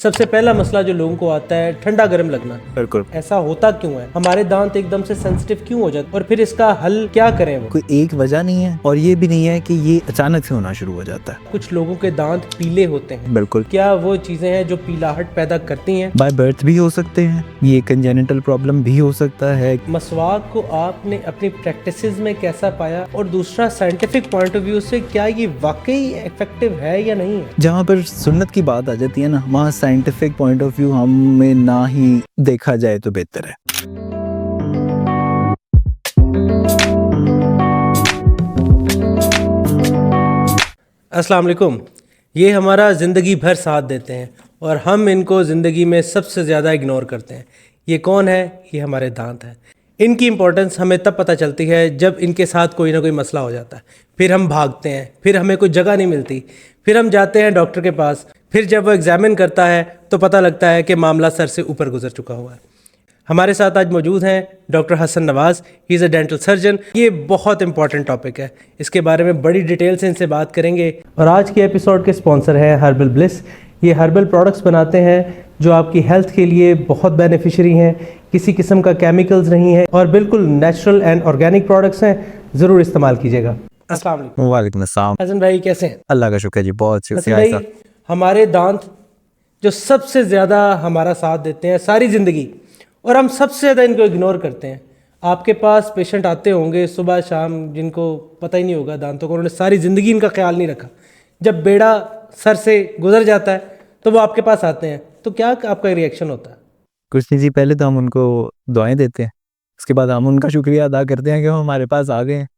सबसे पहला मसला जो लोगों को आता है ठंडा गर्म लगना। बिल्कुल। ऐसा होता क्यों है? हमारे दांत एकदम से सेंसिटिव क्यों हो जाते? और फिर इसका हल क्या करें? वो कोई एक वजह नहीं है और ये भी नहीं है कि ये अचानक से होना शुरू हो जाता है। कुछ लोगों के दांत पीले होते हैं। बिल्कुल। क्या वो चीजें हैं जो पीलाहट पैदा करती हैं? बाय बर्थ भी हो सकते हैं, ये कंजेनिटल प्रॉब्लम भी हो सकता है। मसवाक को आपने अपनी प्रैक्टिसेस में कैसा पाया, और दूसरा साइंटिफिक पॉइंट ऑफ व्यू से क्या ये वाकई इफेक्टिव है या नहीं है? जहाँ पर सुन्नत की बात आ जाती है ना, वहाँ साइंटिफिक पॉइंट ऑफ व्यू हमें ना ही देखा जाए तो बेहतर है। अस्सलाम वालेकुम। ये हमारा ज़िंदगी भर साथ देते हैं और हम इनको ज़िंदगी में सबसे ज़्यादा इग्नोर करते हैं। ये कौन है? ये हमारे दांत हैं। इनकी इम्पोर्टेंस हमें तब पता चलती है जब इनके साथ कोई ना कोई मसला हो जाता है। फिर हम भागते हैं, फिर हमें कोई जगह नहीं मिलती, फिर हम जाते हैं डॉक्टर के पास। फिर जब वो एग्ज़ामिन करता है तो पता लगता है कि मामला सर से ऊपर गुजर चुका हुआ है। हमारे साथ आज मौजूद हैं doctor Hasan Nawaz. He is a dental surgeon. ये बहुत इंपॉर्टेंट टॉपिक है, इसके बारे में बड़ी डिटेल से इनसे बात करेंगे। और आज के एपिसोड के स्पॉन्सर हैं हर्बल ब्लिस। ये हर्बल प्रोडक्ट्स बनाते हैं जो आपकी हेल्थ के लिए बहुत बेनिफिशियरी हैं, किसी किस्म का केमिकल्स नहीं है और बिल्कुल नेचुरल एंड ऑर्गेनिक प्रोडक्ट्स हैं। ज़रूर इस्तेमाल कीजिएगा। अस्सलाम वालेकुम। वालेकुम अस्सलाम। हसन भाई कैसे हैं? अल्लाह का शुक्र जी, बहुत हसन शुक्रिया। भाई, हमारे दांत जो सबसे ज़्यादा हमारा साथ देते हैं सारी ज़िंदगी, और हम सबसे ज़्यादा इनको इग्नोर करते हैं। आपके पास पेशेंट आते होंगे सुबह शाम जिनको पता ही नहीं होगा दांतों को, उन्होंने सारी ज़िंदगी इनका ख्याल नहीं रखा। जब बेड़ा सर से गुजर जाता है तो वो आपके पास आते हैं, तो क्या आपका रिएक्शन होता है? कुछ नहीं जी, पहले तो हम उनको दुआएं देते हैं, उसके बाद हम उनका शुक्रिया अदा करते हैं कि वो हमारे पास आ गए हैं।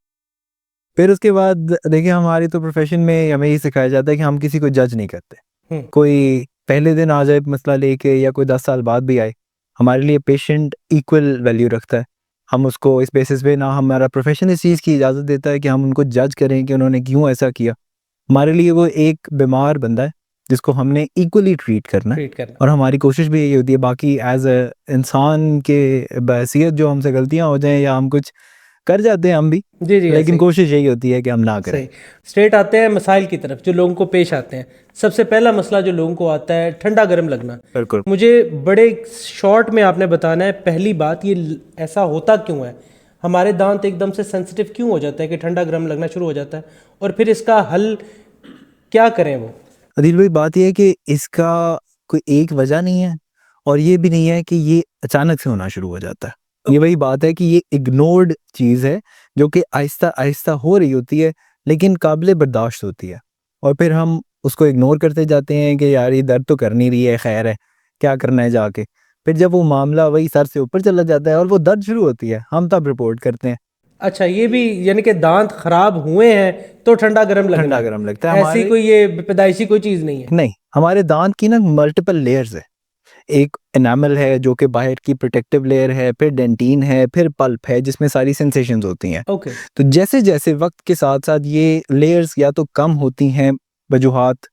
फिर उसके बाद देखिए, हमारी तो प्रोफेशन में हमें ये सिखाया जाता है कि हम किसी को जज नहीं करते। कोई पहले दिन आ जाए मसला लेके या कोई 10 साल बाद भी आए, हमारे लिए पेशेंट इक्वल वैल्यू रखता है। हम उसको इस बेसिस पे, ना हमारा प्रोफेशन इस चीज़ की इजाज़त देता है कि हम उनको जज करें कि उन्होंने क्यों ऐसा किया। हमारे लिए वो एक बीमार बंदा है जिसको हमने इक्वली ट्रीट करना है, और हमारी कोशिश भी यही होती है। बाकी एज अ इंसान के बहैसियत जो हमसे गलतियाँ हो जाएं या हम कुछ कर जाते हैं हम भी, जी जी, लेकिन कोशिश यही होती है कि हम ना करें। स्ट्रेट आते हैं मसाइल की तरफ जो लोगों को पेश आते हैं। सबसे पहला मसला जो लोगों को आता है ठंडा गर्म लगना। बिल्कुल। मुझे बड़े शॉर्ट में आपने बताना है, पहली बात ये ऐसा होता क्यों है? हमारे दांत एकदम से सेंसिटिव क्यों हो जाता है कि ठंडा गर्म लगना शुरू हो जाता है, और फिर इसका हल क्या करें? वो अदिल भाई, बात यह है कि इसका कोई एक वजह नहीं है और ये भी नहीं है कि ये अचानक से होना शुरू हो जाता है। ये वही बात है कि ये इग्नोर्ड चीज़ है जो कि आहिस्ता आहिस्ता हो रही होती है, लेकिन काबिल बर्दाश्त होती है, और फिर हम उसको इग्नोर करते जाते हैं कि यार ये दर्द तो कर नहीं रही है, खैर है, क्या करना है जाके। फिर जब वो मामला वही सर से ऊपर चला जाता है और वो दर्द शुरू होती है, हम तब रिपोर्ट करते हैं। अच्छा, ये भी यानी कि दांत खराब हुए हैं तो ठंडा गर्म लगता है। ऐसी कोई ये पैदाइशी कोई चीज़ नहीं है? नहीं, हमारे दांत की ना मल्टीपल लेयर्स है। एक एनामल है जो कि बाहर की प्रोटेक्टिव लेयर है, फिर डेंटिन है, फिर पल्प है जिसमें सारी सेंसेशंस होती हैं। तो जैसे जैसे वक्त के साथ साथ ये लेयर्स या तो कम होती हैं, वजूहात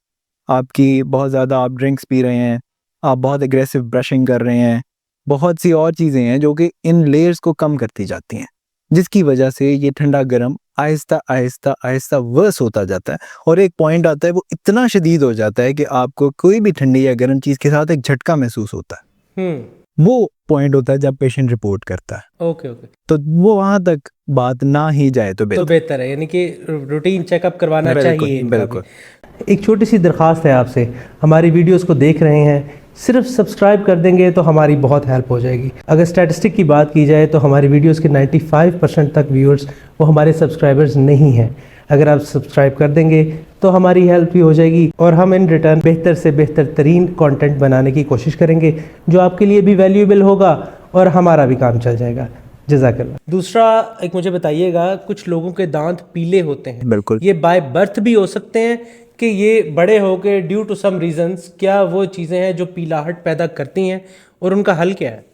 आपकी बहुत ज़्यादा आप ड्रिंक्स पी रहे हैं, आप बहुत एग्रेसिव ब्रशिंग कर रहे हैं, बहुत सी और चीज़ें हैं जो कि इन लेयर्स को कम करती जाती हैं, जिसकी वजह से ये ठंडा गर्म आहिस्ता आहिस्ता आहिस्ता वर्स होता जाता है, और एक पॉइंट आता है वो इतना शदीद हो जाता है कि आपको कोई भी ठंडी या गर्म चीज़ के साथ एक झटका महसूस होता है। वो पॉइंट होता है जब पेशेंट रिपोर्ट करता है। ओके। तो वो वहां तक बात ना ही जाए तो बेहतर है, यानी कि रूटीन चेकअप करवाना चाहिए। बिल्कुल। एक छोटी सी दरख्वास्त है आपसे, हमारी वीडियोस को देख रहे हैं, सिर्फ सब्सक्राइब कर देंगे तो हमारी बहुत हेल्प हो जाएगी। अगर स्टैटिस्टिक की बात की जाए तो हमारी वीडियोस के 95% तक व्यूअर्स वो हमारे सब्सक्राइबर्स नहीं हैं। अगर आप सब्सक्राइब कर देंगे तो हमारी हेल्प भी हो जाएगी, और हम इन रिटर्न बेहतर से बेहतर तरीन कंटेंट बनाने की कोशिश करेंगे जो आपके लिए भी वैल्यूएबल होगा और हमारा भी काम चल जाएगा। जज़ाकल्लाह। दूसरा एक मुझे बताइएगा, कुछ लोगों के दांत पीले होते हैं। बिल्कुल। ये बाय बर्थ भी हो सकते हैं कि ये बड़े होके ड्यू टू सम रीजंस, क्या वो चीज़ें हैं जो पीलाहट पैदा करती हैं, और उनका हल क्या है?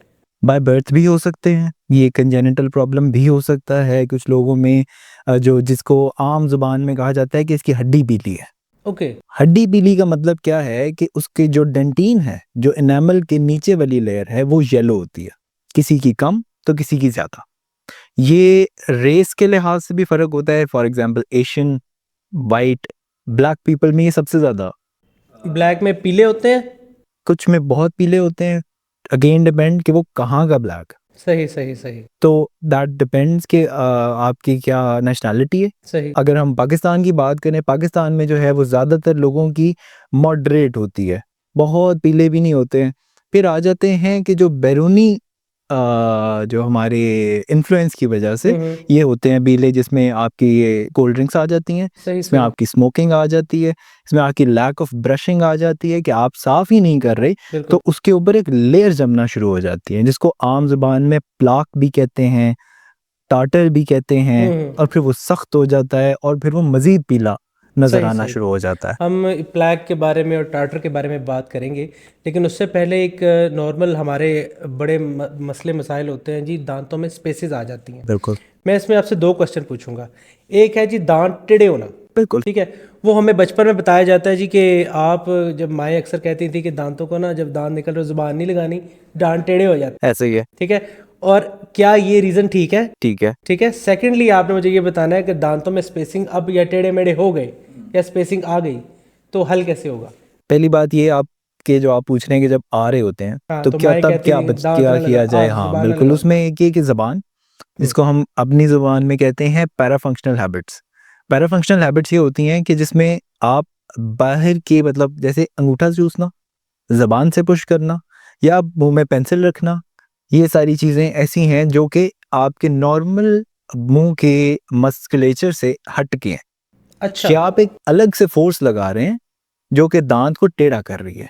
बाय बर्थ भी हो सकते हैं, ये कंजेनिटल प्रॉब्लम भी हो सकता है कुछ लोगों में, जो जिसको आम जुबान में कहा जाता है कि इसकी हड्डी पीली है। हड्डी पीली का मतलब क्या है कि उसके जो डेंटिन है, जो एनामल के नीचे वाली लेयर है, वो येलो होती है, किसी की कम तो किसी की ज्यादा। ये रेस के लिहाज से भी फर्क होता है। For example Asian, white, black people में ये सबसे ज्यादा। ब्लैक में पीले होते हैं? कुछ में बहुत पीले होते हैं, अगेन डिपेंड कि वो कहाँ का ब्लैक। सही सही सही। तो दैट डिपेंड्स कि आपकी क्या नेशनैलिटी है। सही। अगर हम पाकिस्तान की बात करें, पाकिस्तान में जो है वो ज़्यादातर लोगों की मॉडरेट होती है, बहुत पीले भी नहीं होते हैं। फिर आ जाते हैं कि जो बैरूनी जो हमारे इन्फ्लुएंस की वजह से ये होते हैं पीले, जिसमें आपकी ये कोल्ड ड्रिंक्स आ जाती हैं, सही इसमें सही। आपकी स्मोकिंग आ जाती है, इसमें आपकी लैक ऑफ ब्रशिंग आ जाती है कि आप साफ़ ही नहीं कर रहे, बिल्कुल। तो उसके ऊपर एक लेयर जमना शुरू हो जाती है, जिसको आम ज़ुबान में प्लाक भी कहते हैं, टाटर भी कहते हैं, और फिर वो सख्त हो जाता है और फिर वो मज़ीद पीला नज़र सही आना सही। शुरू हो जाता है। हम प्लैग के बारे में और टार्टर के बारे में बात करेंगे, लेकिन उससे पहले एक नॉर्मल हमारे बड़े मसले मसाइल होते हैं जी, दांतों में स्पेसेस आ जाती हैं। बिल्कुल मैं इसमें आपसे 2 क्वेश्चन पूछूंगा। एक है जी दांत टेढ़े होना। बिल्कुल ठीक है, वो हमें बचपन में बताया जाता है जी कि आप, जब माएँ अक्सर कहती थी कि दांतों को ना, जब दांत निकल रहे ज़ुबान नहीं लगानी, दांत टेढ़े हो जाते हैं। ऐसे ही है। ठीक है, और क्या ये रीज़न ठीक है? ठीक है। ठीक है। सेकेंडली आपने मुझे ये बताना है कि दांतों में स्पेसिंग अब या टेढ़े मेढ़े हो गए या स्पेसिंग आ गई, तो हल कैसे होगा? पहली बात ये आपके जो आप पूछ रहे हैं कि जब आ रहे होते हैं हाँ, तो तो क्या माएँ तब कहती क्या थी दांत क्या ना लगा, किया जाए। हाँ ज़ुबान ना बिल्कुल, लगाओ। उसमें एक ये कि ज़बान, जिसको हम अपनी ज़ुबान में कहते हैं पैराफंक्शनल हैबिट्स। पैराफंक्शनल हैबिट्स ये होती हैं कि जिसमें आप बाहर के, मतलब जैसे अंगूठा चूसना, ज़बान से पुश करना, या मुंह में पेंसिल रखना, ये सारी चीज़ें ऐसी हैं जो कि आपके नॉर्मल मुंह के मस्कुलेचर से हट के हैं, अच्छा। कि आप एक अलग से फोर्स लगा रहे हैं जो कि दांत को टेढ़ा कर रही है।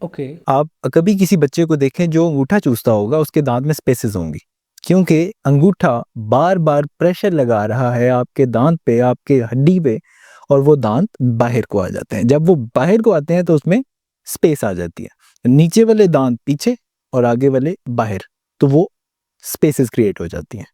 ओके। आप कभी किसी बच्चे को देखें जो अंगूठा चूसता होगा, उसके दांत में स्पेसेस होंगी, क्योंकि अंगूठा बार बार प्रेशर लगा रहा है आपके दांत पे, आपके हड्डी पे, और वो दांत बाहर को आ जाते हैं। जब वो बाहर को आते हैं तो उसमें स्पेस आ जाती है, नीचे वाले दांत पीछे और आगे वाले बाहर, तो वो स्पेसेस क्रिएट हो जाती हैं।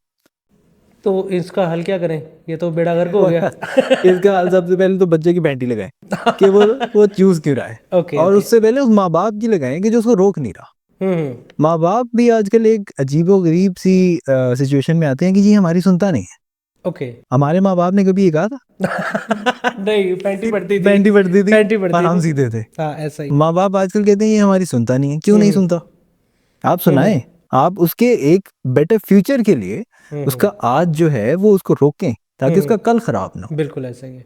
तो इसका हल क्या करें? ये तो बेड़ा गर्क हो गया। इसका हाल सबसे पहले तो बच्चे की पैंटी लगाएं कि वो चूज क्यों रहा है, ओके और ओके। उससे पहले उस माँ बाप की लगाएं कि जो उसको रोक नहीं रहा। हम्म। माँ बाप भी आजकल एक अजीबोगरीब सी सिचुएशन में आते हैं कि जी हमारी सुनता नहीं है। ओके। हमारे माँ बाप ने कभी ये कहा था? नहीं, पैंटी पड़ती थी। पैंटी पड़ती थी पैंटी और पड़ती हम थी। सीधे थे। हाँ, ऐसा ही। माँ बाप आजकल कहते हैं ये हमारी सुनता नहीं है। क्यों नहीं सुनता? आप सुनाएं, आप उसके एक बेटर फ्यूचर के लिए उसका आज जो है वो उसको रोकें, ताकि उसका कल खराब ना हो। बिल्कुल ऐसा ही है।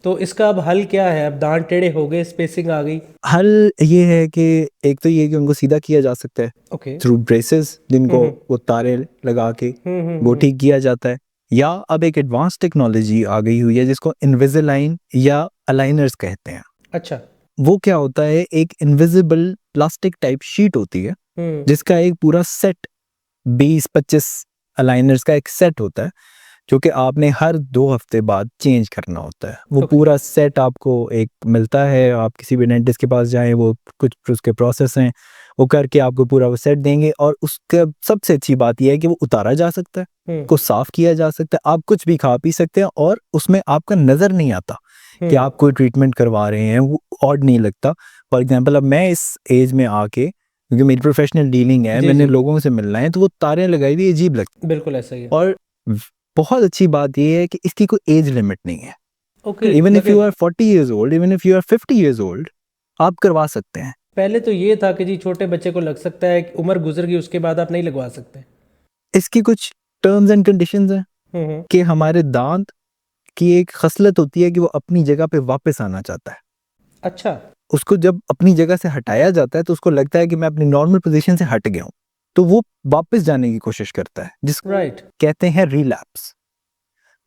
तो इसका अब हल क्या है? अब दांत टेढ़े हो गए, स्पेसिंग आ गई। हल ये है कि एक तो ये कि उनको सीधा किया जा सकता है ओके। थ्रू ब्रेसेस, जिनको वो तारे लगा के वो ठीक किया जाता है, या अब एक एडवांस टेक्नोलॉजी आ गई हुई है जिसको इनविजिलाइन या अलाइनर्स कहते हैं। अच्छा। वो क्या होता है, एक इनविजिबल प्लास्टिक टाइप शीट होती है जिसका एक पूरा सेट, 20-25 अलाइनर्स का एक सेट होता है, जो कि आपने हर 2 हफ्ते बाद चेंज करना होता है। वो पूरा सेट आपको एक मिलता है, आप किसी भी डेंटिस्ट के पास जाएं, वो कुछ उसके प्रोसेस हैं, वो करके आपको पूरा वो सेट देंगे। और उसका सबसे अच्छी बात यह है कि वो उतारा जा सकता है, को साफ किया जा सकता है, आप कुछ भी खा पी सकते हैं, और उसमें आपका नज़र नहीं आता कि आप कोई ट्रीटमेंट करवा रहे हैं, वो ऑड नहीं लगता। फॉर एग्जाम्पल, अब मैं इस एज में आके, क्योंकि मेरी प्रोफेशनल डीलिंग है, मैंने लोगों से मिलना है, तो वो तारें लगाई हुई अजीब लगती। बिल्कुल ऐसा ही है। और बहुत अच्छी बात ये है कि इसकी कोई एज लिमिट नहीं है। Okay. Even if you are 40 years old, even if you are 50 years old, आप करवा सकते हैं। पहले तो ये था कि जी छोटे बच्चे को लग सकता है, कि उम्र गुजर गई उसके बाद आप नहीं लगवा सकते। इसकी कुछ टर्म्स एंड कंडीशंस हैं कि हमारे दांत की एक खसलत होती है कि वो अपनी जगह पे वापस आना चाहता है। अच्छा। उसको जब अपनी जगह से हटाया जाता है तो उसको लगता है कि मैं अपनी नॉर्मल पोजीशन से हट गया हूँ, तो वो वापस जाने की कोशिश करता है, जिसको कहते हैं रिलैप्स।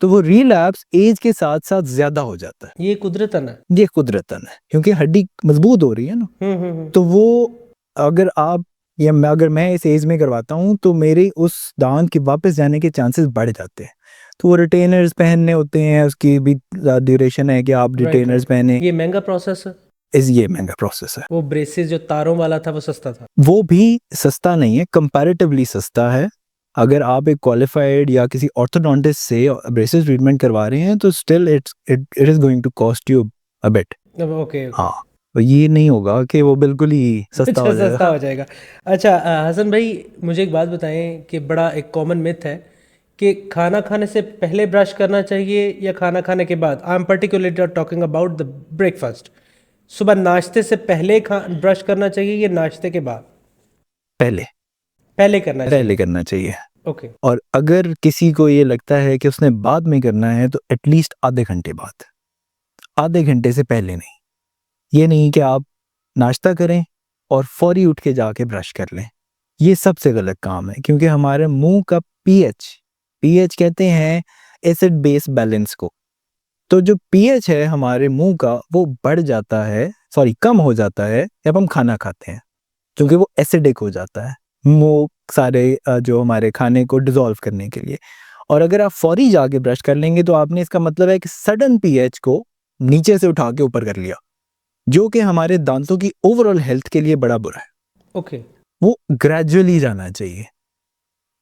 तो वो रिलैप्स एज के साथ साथ ज्यादा हो जाता है। ये कुदरतन है। ये कुदरतन है, क्योंकि हड्डी मजबूत हो रही है ना। तो वो अगर आप या अगर मैं इस एज में करवाता हूँ तो मेरे उस दांत के वापस जाने के चांसेस बढ़ जाते हैं। तो वो रिटेनर्स पहनने होते हैं, उसकी भी ड्यूरेशन है कि आप रिटेनर्स पहने। ये महंगा प्रोसेस है। ये महंगा प्रोसेस है। वो ब्रेसेस जो तारों वाला था वो सस्ता था? वो भी सस्ता नहीं है, कंपैरेटिवली सस्ता है। अगर आप एक क्वालिफाइड या किसी ऑर्थोडोंटिस्ट से ब्रेसेस ट्रीटमेंट करवा रहे हैं तो still it is going to cost you a bit. Okay. हाँ, तो ये नहीं होगा कि वो बिल्कुल ही सस्ता हो जाएगा। सस्ता हो जाएगा। अच्छा हसन भाई, मुझे एक बात बताएं कि बड़ा एक कॉमन मिथ है कि खाना खाने से पहले ब्रश करना चाहिए या खाना खाने के बाद। I am particularly talking about the breakfast. सुबह नाश्ते से पहले ब्रश करना चाहिए या नाश्ते के बाद? पहले पहले करना चाहिए। पहले करना चाहिए। ओके। और अगर किसी को ये लगता है कि उसने बाद में करना है तो एटलीस्ट आधे घंटे बाद, आधे घंटे से पहले नहीं। ये नहीं कि आप नाश्ता करें और फौरी उठ के जाके ब्रश कर लें, ये सबसे गलत काम है। क्योंकि हमारे मुंह का पीएच कहते हैं एसिड बेस बैलेंस को। तो जो पीएच है हमारे मुंह का वो बढ़ जाता है, कम हो जाता है जब हम खाना खाते हैं, क्योंकि वो एसिडिक हो जाता है मुंह सारे जो हमारे खाने को डिसॉल्व करने के लिए। और अगर आप फौरी जाके ब्रश कर लेंगे तो आपने, इसका मतलब है कि सडन पीएच को नीचे से उठा के ऊपर कर लिया, जो कि हमारे दांतों की ओवरऑल हेल्थ के लिए बड़ा बुरा है। ओके। वो ग्रेजुअली जाना चाहिए।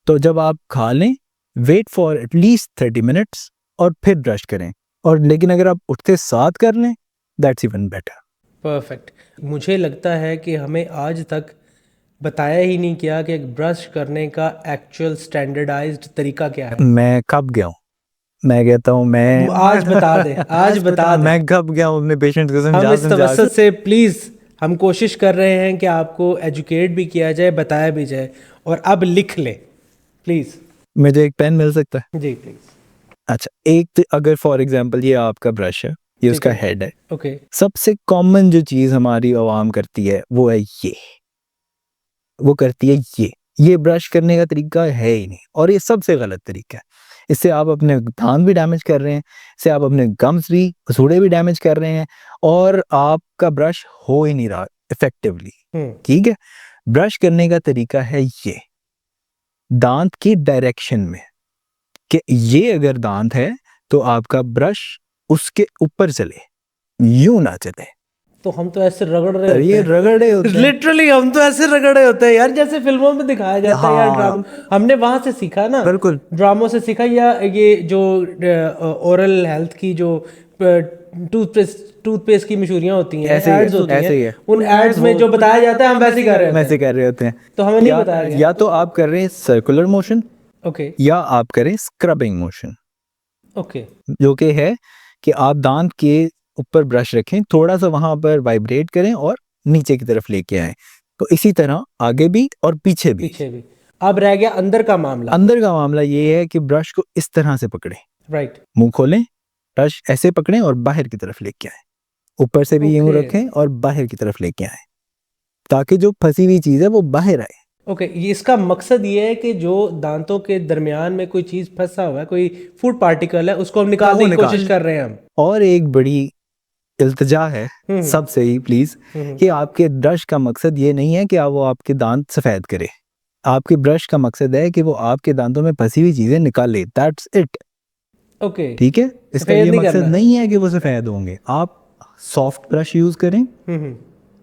तो जब आप खा लें, वेट फॉर एटलीस्ट 30 मिनट्स और फिर ब्रश करें। और लेकिन अगर आप उठते साथ कर लें, दैट्स इवन बेटर। परफेक्ट। मुझे लगता है कि हमें आज तक बताया ही नहीं किया कि ब्रश करने का एक्चुअल स्टैंडर्डाइज्ड तरीका क्या है। मैं कब गया हूँ, मैं कहता हूँ मैं आज बता दे, आज बता दे। मैं कब गया हूँ अपने पेशेंट को हम इस समझा तवज्जुह से प्लीज़, हम कोशिश कर रहे हैं कि आपको एजुकेट भी किया जाए, बताया भी जाए। और अब लिख ले प्लीज़। मुझे एक पेन मिल सकता है? जी प्लीज़। अच्छा, एक अगर फॉर एग्जांपल ये आपका ब्रश है, ये उसका हेड है। ओके। सबसे कॉमन जो चीज़ हमारी आवाम करती है वो है ये, वो करती है ये ब्रश करने का तरीका है ही नहीं, और ये सबसे गलत तरीका है। इससे आप अपने दांत भी डैमेज कर रहे हैं, इससे आप अपने गम्स भी, सूड़े भी डैमेज कर रहे हैं, और आपका ब्रश हो ही नहीं रहा इफेक्टिवली। ठीक है, ब्रश करने का तरीका है ये, दांत की डायरेक्शन में, कि ये अगर दांत है तो आपका ब्रश उसके ऊपर चले, यूं ना चले। तो हम तो ऐसे रगड़ रहे होते ये हैं, रगड़े होते हैं। लिटरली हम तो ऐसे रगड़े होते हैं यार, जैसे फिल्मों में दिखाया जाता है यार। ड्रामा हमने वहां से सीखा ना, बिल्कुल ड्रामों से सीखा। या ये जो ओरल हेल्थ की जो टूथपेस्ट की मशहूरियां होती हैं, एड्स होती हैं, उन एड्स में जो बताया जाता है हम वैसे कर रहे होते हैं। तो हमें नहीं बताया गया। या तो आप कर रहे हैं सर्कुलर मोशन, ओके, या आप करें स्क्रबिंग मोशन। ओके, जो कि है कि आप दांत के ऊपर ब्रश रखें, थोड़ा सा वहां पर वाइब्रेट करें और नीचे की तरफ लेके आए। तो इसी तरह आगे भी और पीछे भी। अब रह गया अंदर का मामला। अंदर का मामला ये है कि ब्रश को इस तरह से पकड़ें, राइट, मुंह खोलें, ब्रश ऐसे पकड़ें और बाहर की तरफ लेके आए। ऊपर से भी यूं रखें और बाहर की तरफ लेके आए, ताकि जो फंसी हुई चीज है वो बाहर आए। ओके, इसका मकसद ये है कि जो दांतों के दरमियान में कोई चीज फंसा हुआ है, कोई फूड पार्टिकल है, उसको हम निकालने की कोशिश कर रहे हैं हम। और एक बड़ी इल्तिजा है सबसे ही प्लीज, कि आपके ब्रश का मकसद ये नहीं है कि वो आपके दांत सफेद करे। आपके ब्रश का मकसद है कि वो आपके दांतों में फंसी हुई चीजें निकाले, दैट्स इट। ओके, ठीक है, इसका ये मकसद नहीं है कि वो सफेद होंगे। आप सॉफ्ट ब्रश यूज करें,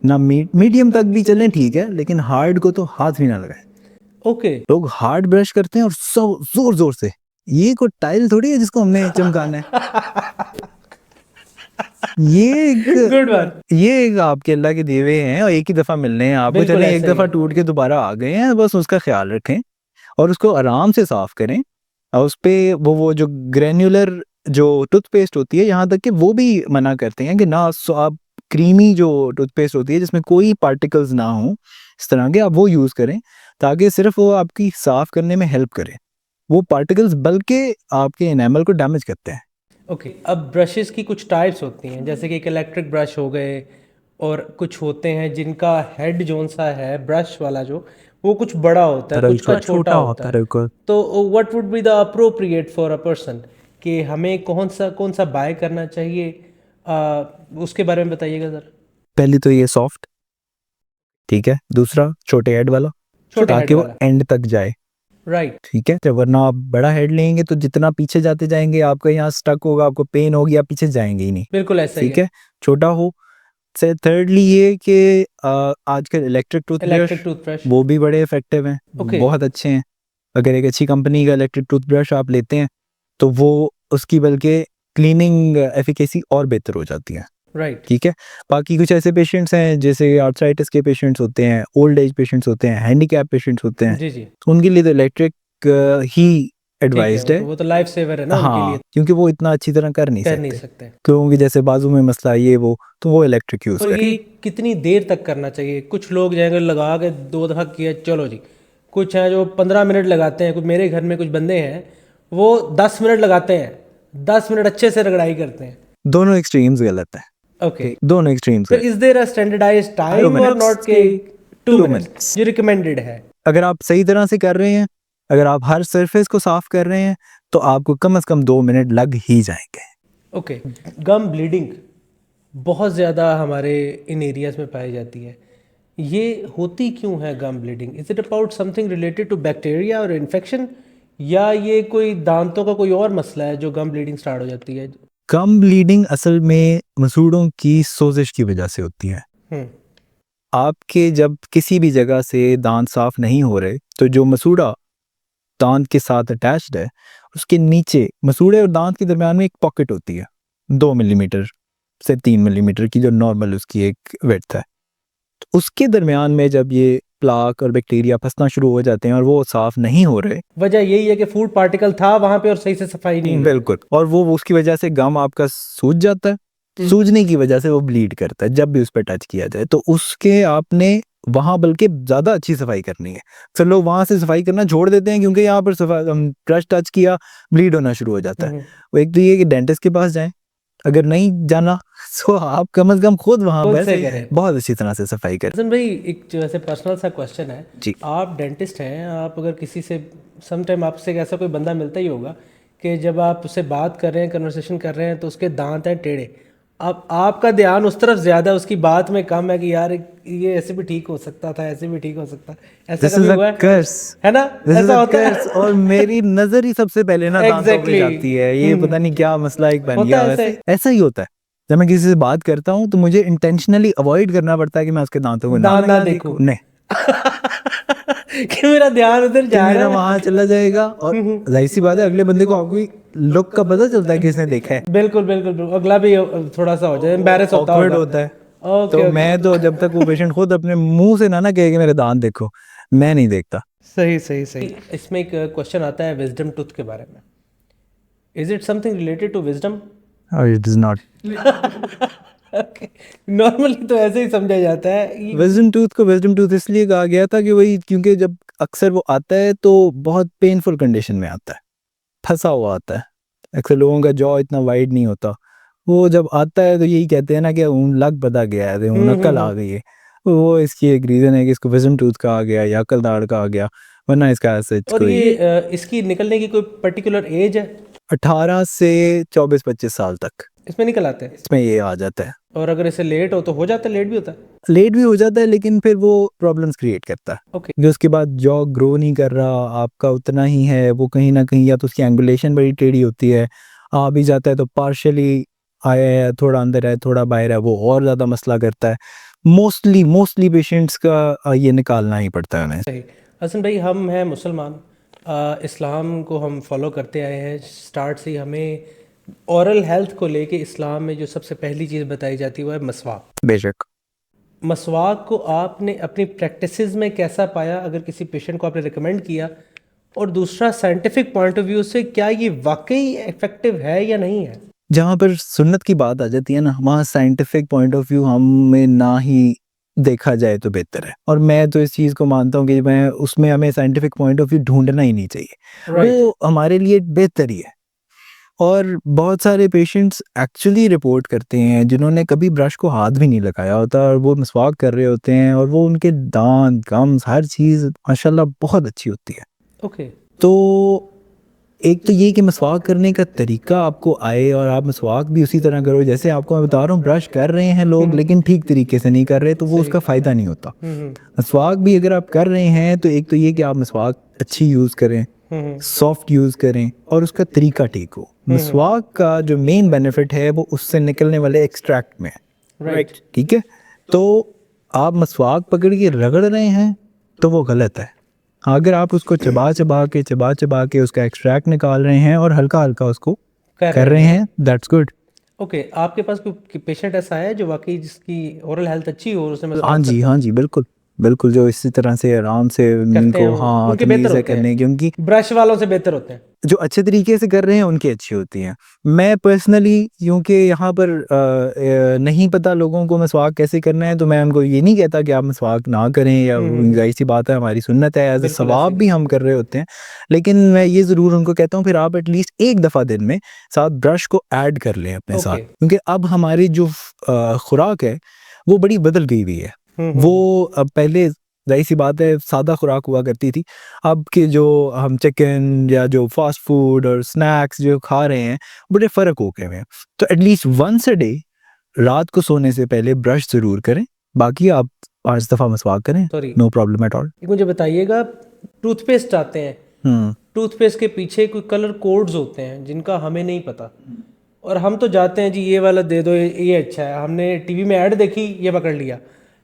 ना मीडियम तक भी चलें, ठीक है, लेकिन हार्ड को तो हाथ भी ना लगाएं। ओके, लोग हार्ड ब्रश करते हैं और जोर जोर से, ये कोई टाइल थोड़ी है जिसको हमने चमकाना है। ये एक आपके अल्लाह के दिए हुए हैं और एक ही दफा मिलने हैं आपको, चलें एक दफा टूट के दोबारा आ गए हैं, बस उसका ख्याल रखें और उसको आराम से साफ करें। और उस पे वो जो ग्रेन्युलर जो टूथपेस्ट होती है, यहाँ तक कि वो भी मना करते हैं कि ना आप क्रीमी जो टूथपेस्ट होती है जिसमें कोई पार्टिकल्स ना हो इस तरह के, आप वो यूज करें, ताकि सिर्फ वो आपकी साफ करने में हेल्प करे। वो पार्टिकल्स बल्कि आपके एनामल को डैमेज करते हैं। ओके, अब ब्रशेस की कुछ टाइप्स होती हैं, जैसे कि एक इलेक्ट्रिक ब्रश हो गए, और कुछ होते हैं जिनका हेड जोन सा है ब्रश वाला, जो वो कुछ बड़ा होता है, कुछ का छोटा होता है। तो what would be the appropriate for a person, कि हमें कौन सा बाय करना चाहिए, उसके बारे में बताइएगा सर। पहले तो ये सॉफ्ट, ठीक है, दूसरा छोटे हेड वाला, ताकि वो एंड तक जाए। राइट, ठीक है, वरना आप बड़ा हेड लेंगे तो जितना पीछे जाते जाएंगे आपका यहाँ स्टक होगा, आपको पेन होगी, आप पीछे जाएंगे ही नहीं। बिल्कुल ऐसा ही है। ठीक है, छोटा हो। से थर्डली ये कि आजकल इलेक्ट्रिक टूथब्रश वो भी बड़े इफेक्टिव हैं, बहुत अच्छे हैं। अगर एक अच्छी कंपनी का इलेक्ट्रिक टूथब्रश आप लेते हैं तो वो उसकी बल्कि क्लीनिंग एफिकेसी और बेहतर हो जाती है। राइट, ठीक है। बाकी कुछ ऐसे पेशेंट्स हैं जैसे आर्थराइटिस के पेशेंट्स होते हैं, ओल्ड एज पेशेंट्स होते हैं, हैंडीकैप पेशेंट्स होते हैं, जी जी, तो उनके लिए तो इलेक्ट्रिक ही एडवाइज्ड है। वो तो लाइफ सेवर है ना उनके हाँ, लिए, क्योंकि वो इतना अच्छी तरह कर नहीं सकते, सकते। क्योंकि जैसे बाजू में मसला ये वो, तो वो इलेक्ट्रिक यूज और करें। ये कितनी देर तक करना चाहिए? कुछ लोग जाएंगे लगा के 2 दफ़ा किया चलो जी, कुछ हैं जो 15 मिनट लगाते हैं। कुछ मेरे घर में कुछ बंदे हैं वो 10 मिनट लगाते हैं, 10 मिनट अच्छे से रगड़ाई करते हैं। दोनों एक्सट्रीम्स गलत है। ओके, दोनों एक्सट्रीम्स फिर is there a standardised time और नॉट के 2 मिनट्स जो रिकमेंडेड है? अगर आप सही तरह से कर रहे हैं, अगर आप हर सरफेस को साफ कर रहे हैं, तो आपको कम से कम 2 मिनट लग ही जाएंगे। ओके, गम ब्लीडिंग बहुत ज़्यादा हमारे इन एरियाज में पाई जाती है। ये होती क्यों है gum bleeding? Is it about something related to bacteria और इन्फेक्शन, या ये कोई दांतों का कोई और मसला है जो गम ब्लीडिंग स्टार्ट हो जाती है? गम ब्लीडिंग असल में मसूड़ों की सोजिश की वजह से होती है। आपके जब किसी भी जगह से दांत साफ नहीं हो रहे, तो जो मसूड़ा दांत के साथ अटैच्ड है, उसके नीचे मसूड़े और दांत के दरमियान में एक पॉकेट होती है 2 मिलीमीटर से 3 मिलीमीटर की, जो नॉर्मल उसकी एक विड्थ है। तो उसके दरमियान में जब ये प्लाक और बैक्टीरिया फंसना शुरू हो जाते हैं और वो साफ नहीं हो रहे, वजह यही है कि फूड पार्टिकल था वहां पे और सही से सफाई नहीं हुई। बिल्कुल, और वो उसकी वजह से गम आपका सूज जाता है। सूजने की वजह से वो ब्लीड करता है जब भी उस पर टच किया जाए, तो उसके आपने वहां बल्कि ज्यादा अच्छी सफाई करनी है। सब लोग वहां से सफाई करना छोड़ देते हैं क्योंकि यहाँ पर ब्रश टच किया, ब्लीड होना शुरू हो जाता है। वो एक तो ये कि डेंटिस्ट के पास जाएं, अगर नहीं जाना तो आप कम से कम खुद वहां पर बहुत अच्छी तरह से सफाई करें। हसन भाई, एक जो ऐसे पर्सनल सा क्वेश्चन है जी, आप डेंटिस्ट हैं, आप अगर किसी से सम टाइम आपसे ऐसा कोई बंदा मिलता ही होगा कि जब आप उससे बात कर रहे हैं, कन्वर्सेशन कर रहे हैं, तो उसके दांत हैं टेढ़े, अब आपका ध्यान उस तरफ ज्यादा है, उसकी बात में कम है कि यार ये ऐसे भी ठीक हो सकता था, ऐसे भी ठीक हो सकता, ऐसा कभी हुआ है ना? ऐसा होता है और मेरी नजर ही सबसे पहले ना दांतों पे जाती है। ये पता नहीं क्या मसला एक बन गया, ऐसा ही होता है। जब मैं किसी से बात करता हूँ तो मुझे इंटेंशनली अवॉइड करना पड़ता है कि मैं उसके दांतों को ना देखूं, नहीं कि मेरा ध्यान उधर जा रहा है, वहां चला जाएगा। और जाहिर सी बात है अगले बंदे को आपकी लुक का पता चलता है कि इसने देखा है। बिल्कुल बिल्कुल बिल्कुल, अगला भी थोड़ा सा हो जाए, एम्बैरेस होता है। तो मैं तो जब तक वो पेशेंट खुद अपने मुंह से ना कहे कि मेरे दांत देखो, मैं नहीं देखता। सही सही सही। इसमें एक क्वेश्चन आता है विजडम टूथ के बारे में। Is it something related to wisdom? It is not. Normally तो ऐसे ही समझा जाता है। विजडम टूथ को विजडम टूथ इसलिए कहा गया था कि वही, क्योंकि जब अक्सर वो आता है तो बहुत पेनफुल कंडीशन में आता है, फंसा हुआ आता है। अक्सर लोगों का जॉ इतना वाइड नहीं होता, वो जब आता है तो यही कहते हैं ना कि लग बदा गया है, नकल आ गई है। वो इसकी एक रीज़न है कि इसको विजडम टूथ कहा गया या अकल दाढ़ कहा गया, वरना इसका और ये इसकी निकलने की कोई पर्टिकुलर एज है? 18 से 24-25 साल तक इसमें निकल आते हैं, इसमें ये आ जाता है। और अगर इसे लेट हो तो हो जाता है? लेट भी होता है? लेट भी हो जाता है, लेकिन फिर वो प्रॉब्लम्स क्रिएट करता है। ओके। उसके बाद जॉ ग्रो नहीं कर रहा आपका उतना ही है, वो कहीं ना कहीं या तो उसकी एंगुलेशन बड़ी टेढ़ी होती है, आ भी जाता है तो पार्शली आया है, थोड़ा अंदर है थोड़ा बाहर है, वो और ज़्यादा मसला करता है। मोस्टली पेशेंट्स का ये निकालना ही पड़ता है उन्हें। सही। हसन भाई, हम हैं मुसलमान, इस्लाम को हम फॉलो करते आए हैं स्टार्ट से ही। हमें औरल हेल्थ को लेके इस्लाम में जो सबसे पहली चीज़ बताई जाती है वो है मसवाक। बेशक। मसवाक को आपने अपनी प्रैक्टिसेस में कैसा पाया, अगर किसी पेशेंट को आपने रिकमेंड किया? और दूसरा, साइंटिफिक पॉइंट ऑफ व्यू से क्या ये वाकई इफेक्टिव है या नहीं है? जहाँ पर सुन्नत की बात आ जाती है ना, वहाँ साइंटिफिक पॉइंट ऑफ व्यू हमें ना ही देखा जाए तो बेहतर है। और मैं तो इस चीज़ को मानता हूँ कि मैं उसमें हमें साइंटिफिक पॉइंट ऑफ व्यू ढूंढना ही नहीं चाहिए। वो हमारे लिए बेहतर ही है। और बहुत सारे पेशेंट्स एक्चुअली रिपोर्ट करते हैं जिन्होंने कभी ब्रश को हाथ भी नहीं लगाया होता और वो मसवाक कर रहे होते हैं, और वो उनके दांत गम्स हर चीज़ माशाल्लाह बहुत अच्छी होती है। ओके। तो एक तो ये कि मसवाक करने का तरीका आपको आए और आप मसवाक भी उसी तरह करो जैसे आपको मैं बता रहा हूँ। ब्रश कर रहे हैं लोग लेकिन ठीक तरीके से नहीं कर रहे, तो वो उसका फ़ायदा नहीं होता। मसवाक भी अगर आप कर रहे हैं तो एक तो ये कि आप मसवाक अच्छी यूज़ करें, सॉफ्ट यूज़ करें, और उसका तरीका ठीक हो। मसवाक का जो मेन बेनिफिट है वो उससे निकलने वाले एक्सट्रैक्ट में है। राइट, ठीक है। तो आप मसवाक पकड़ के रगड़ रहे हैं तो वो गलत है। अगर आप उसको चबा चबा के उसका एक्सट्रैक्ट निकाल रहे हैं और हल्का हल्का उसको कर रहे हैं, दैट्स गुड। ओके। आपके पास कोई पेशेंट ऐसा है जो वाकई जिसकी ओरल हेल्थ अच्छी हो और उसने हाँ जी बिल्कुल। बिल्कुल, जो इसी तरह से आराम से करते हैं उनको हाँ उनके बेहतर तमीज़ है होते हैं, करने की, उनकी ब्रश वालों से बेहतर होते हैं। जो अच्छे तरीके से कर रहे हैं उनकी अच्छी होती हैं। मैं पर्सनली क्योंकि यहाँ पर नहीं पता लोगों को मसवाक कैसे करना है, तो मैं उनको ये नहीं कहता कि आप मसवाक ना करें, या ज़ाहिर-सी बात है हमारी सुन्नत है, एज़ अ बिल्कुल ऐसे सवाब ही। भी हम कर रहे होते हैं। लेकिन मैं ये ज़रूर उनको कहता हूँ फिर आप एटलीस्ट एक दफ़ा दिन में साथ ब्रश को ऐड कर लें अपने साथ, ओके। क्योंकि अब हमारी जो खुराक है वो बड़ी बदल गई हुई है। वो अब पहले ज़ाहिर-सी बात है सादा खुराक हुआ करती थी। अब के जो हम चिकन या जो फ़ास्ट फूड और स्नैक्स जो खा रहे हैं, बड़े फ़र्क हो गए हैं। तो एटलीस्ट वन्स अ डे रात को सोने से पहले ब्रश ज़रूर करें, बाकी आप 5 दफ़ा मसवाक करें, sorry, no problem at all. एक मुझे बताइएगा, टूथपेस्ट आते हैं, हुँ। टूथपेस्ट के पीछे कोई कलर कोड्स होते हैं जिनका हमें नहीं पता, और हम तो जाते हैं जी ये वाला दे दो, ये अच्छा है, हमने टीवी में ऐड देखी ये पकड़ लिया,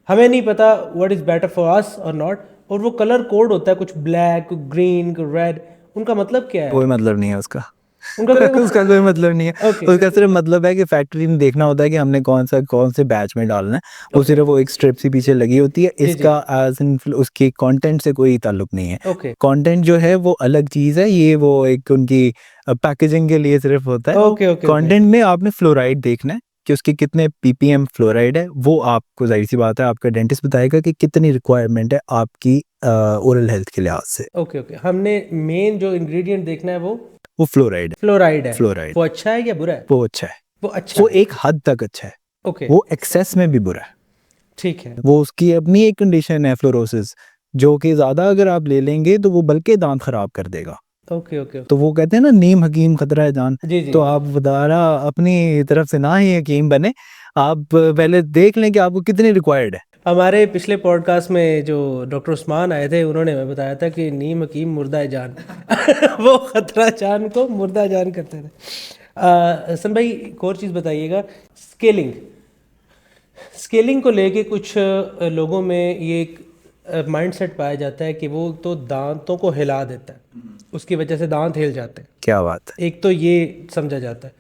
हमें नहीं पता what is better for us और नॉट। और वो कलर कोड होता है कुछ ब्लैक, कुछ ग्रीन, कुछ रेड, उनका मतलब क्या है? कोई मतलब नहीं है उसका। उनका कोई उसका कोई मतलब नहीं है। ओके, उसका सिर्फ़ मतलब है कि फैक्ट्री में देखना होता है कि हमने कौन से बैच में डालना है। वो ओके। सिर्फ़ वो एक स्ट्रिप सी पीछे लगी होती है। जी, जी। इसका एज़ इन उसके कंटेंट से कोई ताल्लुक नहीं है। ओके, कंटेंट जो है वो अलग चीज़ है। ये वो एक उनकी पैकेजिंग के लिए सिर्फ़ होता है। Okay, okay, okay. कंटेंट में आपने फ्लोराइड देखना है कि उसके कितने पीपीएम फ्लोराइड है। वो आपको ज़ाहिर-सी बात है आपका डेंटिस्ट बताएगा कि कितनी रिक्वायरमेंट है आपकी ओरल हेल्थ के लिहाज से। Okay, okay. हमने मेन जो इंग्रेडिएंट देखना है वो फ्लोराइड है। फ्लोराइड है। फ्लोराइड। वो अच्छा है या बुरा है? वो अच्छा है। वो अच्छा वो है। एक हद तक अच्छा है। ओके, वो एक्सेस में भी बुरा है। ठीक है। वो उसकी अपनी एक कंडीशन है फ्लोरोसिस, जो कि ज़्यादा अगर आप ले लेंगे तो वो बल्कि दाँत ख़राब कर देगा। ओके, ओके, तो ओके। वो कहते हैं ना नीम हकीम खतरा है जान। जी, जी। तो आप दोबारा अपनी तरफ से ना ही हकीम बने, आप पहले देख लें कि आपको कितनी रिक्वायर्ड है। हमारे पिछले पॉडकास्ट में जो डॉक्टर उस्मान आए थे, उन्होंने हमें बताया था कि नीम हकीम मुर्दा जान वो खतरा जान को मुर्दा जान करते थे। हसन भाई, एक और चीज़ बताइएगा, स्केलिंग स्केलिंग को लेके कुछ लोगों में ये एक माइंडसेट पाया जाता है कि वो तो दांतों को हिला देता है, उसकी वजह से दांत हिल जाते हैं। क्या बात है। एक तो ये समझा जाता है,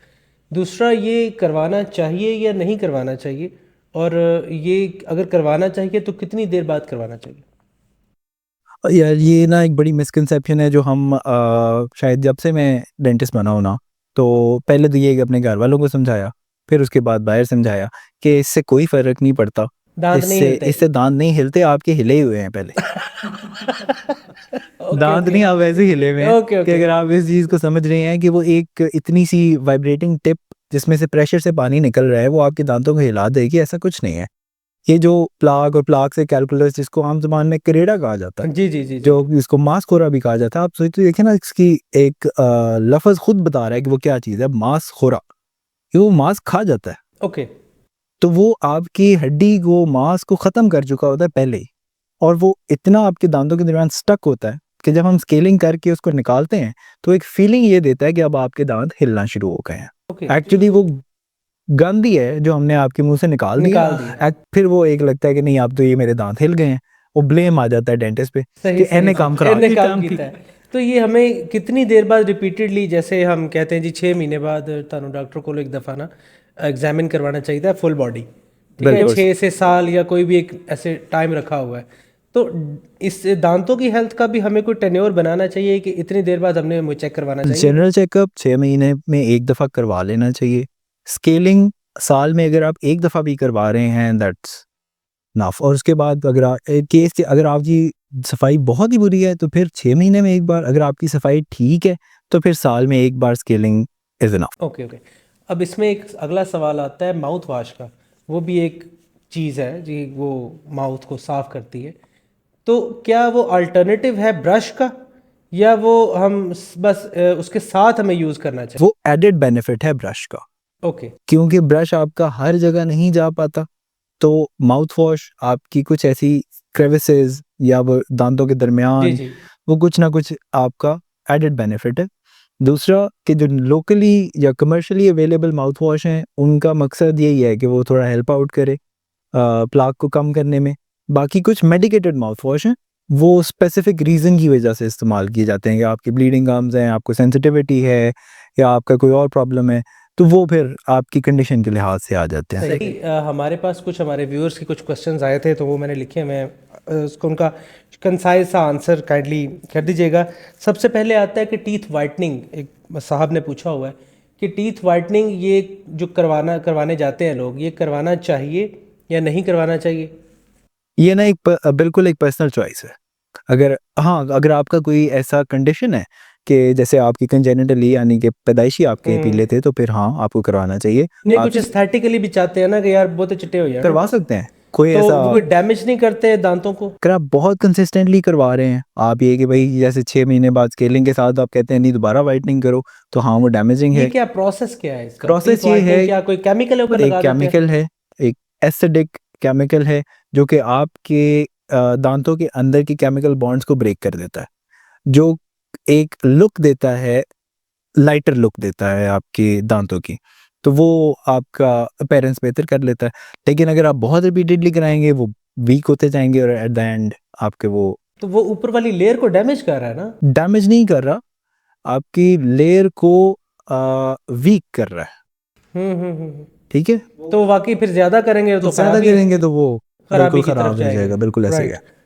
दूसरा ये करवाना चाहिए या नहीं करवाना चाहिए, और ये अगर करवाना चाहिए तो कितनी देर बाद करवाना चाहिए? यार ये ना एक बड़ी मिसकंसेप्शन है जो हम शायद जब से मैं डेंटिस्ट बना हूँ ना, तो पहले तो ये कि अपने घर वालों को समझाया, फिर उसके बाद बाहर समझाया कि इससे कोई फ़र्क नहीं पड़ता। दांत नहीं इससे हिलते। इससे दाँत नहीं हिलते, आपके हिले ही हुए हैं पहले। ओके, दाँत ओके, नहीं, आप ऐसे हिले हुए हैं ओके, कि ओके। अगर आप इस चीज़ को समझ रहे हैं कि वो एक इतनी सी वाइब्रेटिंग टिप जिसमें से प्रेशर से पानी निकल रहा है, वो आपके दाँतों को हिला देगी, ऐसा कुछ नहीं है। ये जो प्लाक और प्लाक से कैलकुलस, जिसको आम ज़ुबान में करेड़ा कहा जाता है, जी, जी, जी, जी। जो इसको मांसखोरा भी कहा जाता है। आप सोच तो देखिए ना, इसकी एक लफ़्ज़ खुद बता रहा है कि वो क्या चीज़ है, मांसखोरा। ये वो मांस खा जाता है, ओके, तो वो आपकी हड्डी को, मांस को ख़त्म कर चुका होता है पहले ही, और वो इतना आपके दांतों के दरमियान स्टक होता है कि जब हम स्केलिंग करके उसको निकालते हैं, तो एक फीलिंग ये देता है कि अब आपके दांत हिलना शुरू हो गए हैं। ओके। एक्चुअली वो गंद ही है जो हमने आपके मुँह से निकाल दिया। निकाल दिया। फिर वो एक लगता है कि नहीं, अब तो ये मेरे दांत हिल गए हैं। वो ब्लेम आ जाता है डेंटिस्ट पे सही, कि सही, इन्हें काम खराब इन्हें की काम काम की। कीता है। तो ये हमें कितनी देर बाद रिपीटेडली, जैसे हम कहते हैं जी 6 महीने बाद थानू डॉक्टर को एक दफ़ा ना एग्जामिन करवाना चाहिए था फुल बॉडी, ठीक है, बिल्कुल। 6 से साल या कोई भी एक ऐसे टाइम रखा हुआ है। तो इस दांतों की हेल्थ का भी हमें कोई टेन्योर बनाना चाहिए कि इतनी देर बाद हमने मुझे चेक करवाना चाहिए? जनरल चेकअप 6 महीने में एक दफ़ा करवा लेना चाहिए। स्केलिंग साल में अगर आप एक दफ़ा भी करवा रहे हैं, दैट्स इनफ। और उसके बाद अगर अगर आपकी सफाई बहुत ही बुरी है तो फिर 6 महीने में एक बार, अगर आपकी सफाई ठीक है तो फिर साल में एक बार scaling is enough. Okay, okay. अब इसमें एक अगला सवाल आता है माउथ वाश का। वो भी एक चीज़ है जी, वो माउथ को साफ़ करती है। तो क्या वो अल्टरनेटिव है ब्रश का, या वो हम बस उसके साथ हमें यूज़ करना चाहिए? वो एडेड बेनिफिट है ब्रश का, ओके। क्योंकि ब्रश आपका हर जगह नहीं जा पाता, तो माउथ वॉश आपकी कुछ ऐसी क्रेविसेस या वो दांतों के जी, दरमियान, जी। वो कुछ ना कुछ आपका एडेड बेनिफिट है। दूसरा कि जो लोकली या कमर्शियली अवेलेबल माउथ वॉश हैं, उनका मकसद यही है कि वो थोड़ा हेल्प आउट करे प्लाक को कम करने में। बाकी कुछ मेडिकेटेड माउथ वॉश हैं, वो स्पेसिफिक रीज़न की वजह से इस्तेमाल किए जाते हैं कि आपकी ब्लीडिंग गम्स हैं, आपको सेंसिटिविटी है, या आपका कोई और प्रॉब्लम है, तो वो फिर आपकी कंडीशन के लिहाज से आ जाते हैं। सही। हमारे पास कुछ हमारे व्यूअर्स के कुछ क्वेश्चंस आए थे, तो वो मैंने लिखे, मैं उसको उनका कंसाइज सा आंसर काइंडली कर दीजिएगा। सबसे पहले आता है कि टीथ वाइटनिंग, एक साहब ने पूछा हुआ है कि टीथ वाइटनिंग ये जो करवाने जाते हैं लोग, ये करवाना चाहिए या नहीं करवाना चाहिए? ये ना बिल्कुल एक पर्सनल चॉइस है। अगर आपका कोई ऐसा कंडीशन है कि जैसे आपकी कंजेनिटली यानी कि पैदाइशी आपके पीले थे, तो फिर हाँ आपको करवाना चाहिए। नहीं, कुछ एस्थेटिकली भी चाहते हैं ना कि यार बहुत चिट्टे हो जाए, करवा सकते हैं, कोई तो ऐसा वो डैमेज नहीं करते दांतों को? अगर आप बहुत कंसिस्टेंटली करवा रहे हैं, आप ये कि भाई जैसे 6 महीने बाद स्केलिंग के साथ आप कहते हैं नहीं दोबारा वाइटनिंग करो, तो हाँ वो डैमेजिंग ये है। क्या प्रोसेस क्या है इसका? प्रोसेस Teeth ये whitening है, क्या कोई केमिकल है ऊपर एक लगा देते हैं? केमिकल है, एक एसिडिक केमिकल है जो कि आपके दांतों के अंदर की केमिकल बॉन्ड्स को ब्रेक कर देता है, जो एक लुक देता है, लाइटर लुक देता है आपके दांतों की, तो वो आपका अपीयरेंस बेहतर कर लेता है। लेकिन अगर आप बहुत रिपीटेडली कराएंगे वो वीक होते जाएंगे और एट द एंड आपके वो तो वो ऊपर वाली लेयर को डैमेज कर रहा है ना? डैमेज नहीं कर रहा, आपकी लेयर को वीक कर रहा है। ठीक है, तो वाकई फिर ज्यादा करेंगे तो ज्यादा करेंगे तो वो खराबी बिल्कुल की तरफ खराब हो जाएंगे। जाएगा, बिल्कुल ऐसे ही Right. है।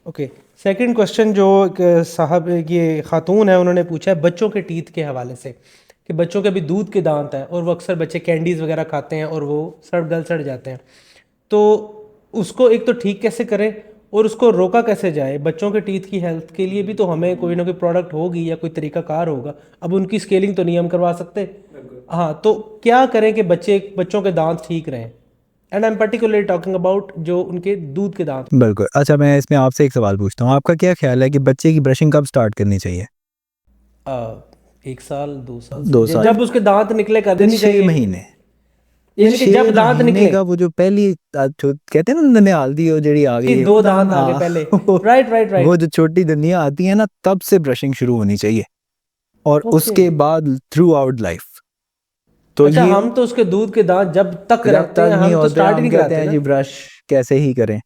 ओके, सेकंड क्वेश्चन जो एक साहब, ये खातून है, उन्होंने पूछा है बच्चों के टीथ के हवाले से कि बच्चों के अभी दूध के दांत हैं और वो अक्सर बच्चे कैंडीज़ वगैरह खाते हैं और वो सड़ जाते हैं, तो उसको एक तो ठीक कैसे करें और उसको रोका कैसे जाए? बच्चों के टीथ की हेल्थ के लिए भी तो हमें कोई ना कोई प्रोडक्ट होगी या कोई तरीका कार होगा। अब उनकी स्केलिंग तो नहीं हम करवा सकते, हाँ, तो क्या करें कि बच्चों के दांत ठीक रहें? And I am particularly talking about जो उनके दूध के दांत। बिल्कुल। अच्छा, मैं इसमें आपसे एक सवाल पूछता हूँ, आपका क्या ख्याल है कि बच्चे की ब्रशिंग कब स्टार्ट करनी चाहिए? 1 साल 2 साल 2 साल, जब उसके दांत निकले कर देनी 6 चाहिए। महीने, यानी कि जब दांत निकले का वो जो पहली जो कहते हैं ना ननिहाल दी, वो जड़ी आ कि गई, 2 दांत आ गए पहले। राइट राइट वो राइट। जो छोटी दुनिया आती है ना, तब से ब्रशिंग शुरू होनी चाहिए और ओके। उसके बाद थ्रू आउट लाइफ। तो अच्छा, ये हम तो उसके दूध के दांत जब तक जब रहते तक हैं नहीं हम तो होते स्टार्ट ही हम नहीं कहते कराते हैं ना। जी ब्रश कैसे ही करें,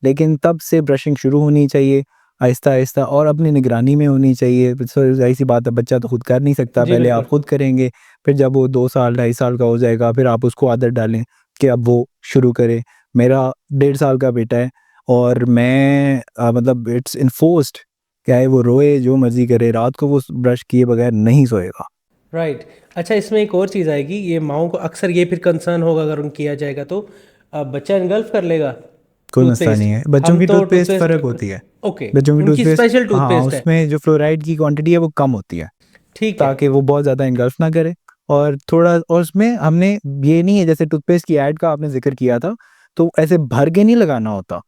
लेकिन तब से ब्रशिंग शुरू होनी चाहिए आहिस्ता आहिस्ता, और अपनी निगरानी में होनी चाहिए। जाहिर सी बात है, बच्चा तो खुद कर नहीं सकता, जी पहले आप बिल्कुल। खुद करेंगे, फिर जब वो 2 साल 2.5 साल का हो जाएगा, फिर आप उसको आदत डालें कि अब वो शुरू करे। मेरा 1.5 साल का बेटा है और मैं मतलब इट्स इन्फोर्स्ड, क्या है, वो रोए जो मर्जी करे, रात को वो ब्रश किए बगैर नहीं सोएगा। राइट। अच्छा, इसमें एक और चीज़ आएगी, ये माओं को अक्सर ये फिर कंसर्न होगा अगर उन किया जाएगा तो बच्चा इनगल्फ कर लेगा कोई मसला टूथपेस्ट। नहीं है, बच्चों हम की तो टूथपेस्ट टूथपेस्ट, फ़र्क होती है। ओके, बच्चों की उनकी टूथपेस्ट, स्पेशल हाँ, टूथपेस्ट है। उसमें जो फ्लोराइड की क्वांटिटी है वो कम होती है, ठीक है। ताकि वो बहुत ज़्यादा इनगल्फ ना करे। और थोड़ा, और उसमें हमने ये नहीं है, जैसे टूथपेस्ट की ऐड का आपने जिक्र किया था, तो ऐसे भर के नहीं लगाना होता,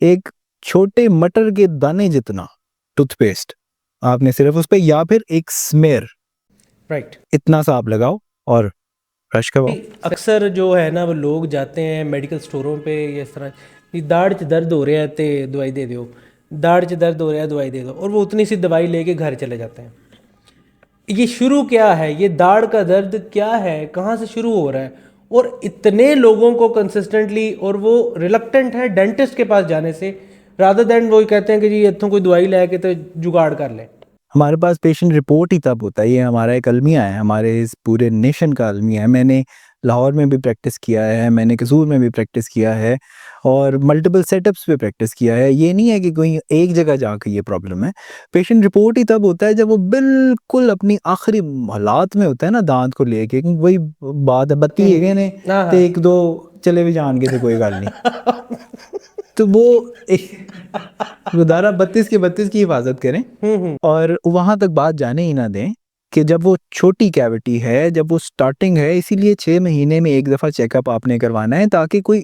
एक छोटे मटर के दाने जितना टूथपेस्ट आपने सिर्फ उस पे, या फिर एक स्मेयर, राइट। इतना सा आप लगाओ और ब्रश करवाओ। अक्सर जो है ना, वो लोग जाते हैं मेडिकल स्टोरों पे या इस तरह, कि दाढ़ च दर्द हो रहा है तो दवाई दे दो, दाढ़ च दर्द हो रहा है दवाई दे दो, और वो उतनी सी दवाई लेके घर चले जाते हैं। ये शुरू क्या है? ये दाढ़ का दर्द क्या है? कहाँ से शुरू हो रहा है? और इतने लोगों को कंसिस्टेंटली, और वो रिलक्टेंट है डेंटिस्ट के पास जाने से, रादर देन वो कहते हैं कि जी इतों कोई दवाई लेके तो जुगाड़ कर ले। हमारे पास पेशेंट रिपोर्ट ही तब होता है, ये हमारा एक अलमिया है, हमारे इस पूरे नेशन का अलमिया है। मैंने लाहौर में भी प्रैक्टिस किया है, मैंने कसूर में भी प्रैक्टिस किया है, और मल्टीपल सेटअप्स पे प्रैक्टिस किया है। ये नहीं है कि कोई एक जगह जाकर ये प्रॉब्लम है। पेशेंट रिपोर्ट ही तब होता है जब वो बिल्कुल अपनी आखिरी हालात में होता है ना, दांत को लेके, क्योंकि वही बात है, बत्ती है ने हाँ तो हाँ। 1-2 चले भी जान गए तो कोई गल नहीं। तो वो गुजारा 32 के 32 की हिफाजत करें और वहां तक बात जाने ही ना दें कि जब वो छोटी कैविटी है, जब वो स्टार्टिंग है, इसीलिए 6 महीने में एक दफा चेकअप आपने करवाना है, ताकि कोई